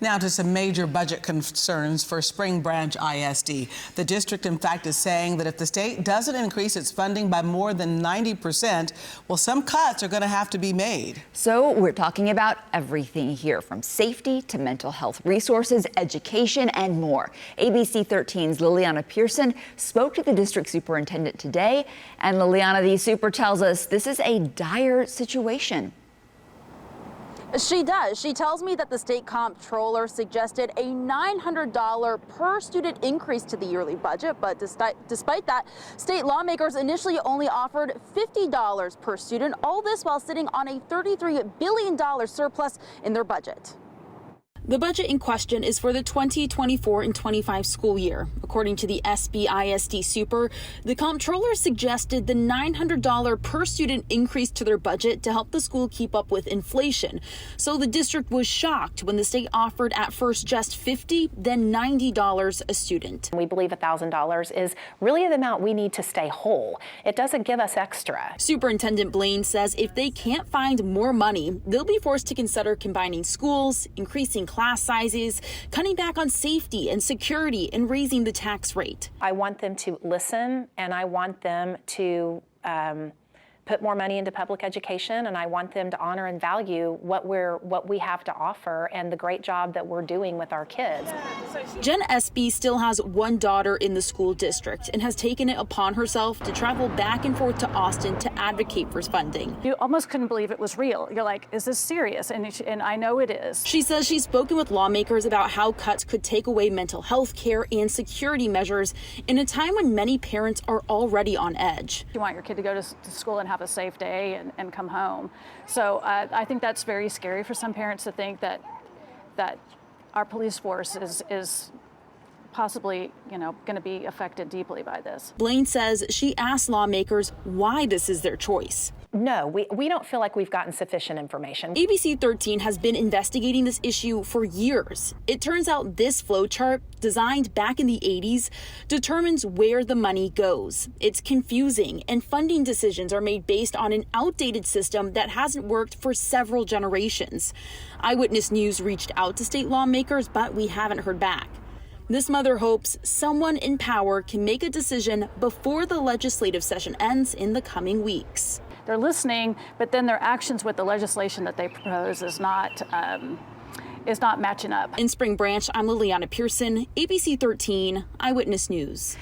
Now to some major budget concerns for Spring Branch ISD. The district, in fact, is saying that if the state doesn't increase its funding by more than 90%, well, some cuts are going to have to be made. So we're talking about everything here, from safety to mental health resources, education, and more. ABC 13's Liliana Pearson spoke to the district superintendent today. And Liliana, the super tells us this is a dire situation. She does. She tells me that the state comptroller suggested a $900 per student increase to the yearly budget, but despite that, state lawmakers initially only offered $50 per student, all this while sitting on a $33 billion surplus in their budget. The budget in question is for the 2024 and 25 school year. According to the SBISD Super, the comptroller suggested the $900 per student increase to their budget to help the school keep up with inflation. So the district was shocked when the state offered at first just $50, then $90 a student. We believe $1,000 is really the amount we need to stay whole. It doesn't give us extra. Superintendent Blaine says if they can't find more money, they'll be forced to consider combining schools, increasing class sizes, cutting back on safety and security, and raising the tax rate. I want them to listen, and I want them to put more money into public education, and I want them to honor and value what we have to offer and the great job that we're doing with our kids. Jen SB still has one daughter in the school district and has taken it upon herself to travel back and forth to Austin to advocate for funding. You almost couldn't believe it was real. You're like, is this serious? And I know it is. She says she's spoken with lawmakers about how cuts could take away mental health care and security measures in a time when many parents are already on edge. You want your kid to go to school and have a safe day and come home. So I think that's very scary for some parents to think that our police force is possibly, going to be affected deeply by this. Blaine says she asked lawmakers why this is their choice. No, we don't feel like we've gotten sufficient information. ABC 13 has been investigating this issue for years. It turns out this flowchart, designed back in the 80s, determines where the money goes. It's confusing, and funding decisions are made based on an outdated system that hasn't worked for several generations. Eyewitness News reached out to state lawmakers, but we haven't heard back. This mother hopes someone in power can make a decision before the legislative session ends in the coming weeks. They're listening, but then their actions with the legislation that they propose is not matching up. In Spring Branch, I'm Liliana Pearson, ABC 13 Eyewitness News.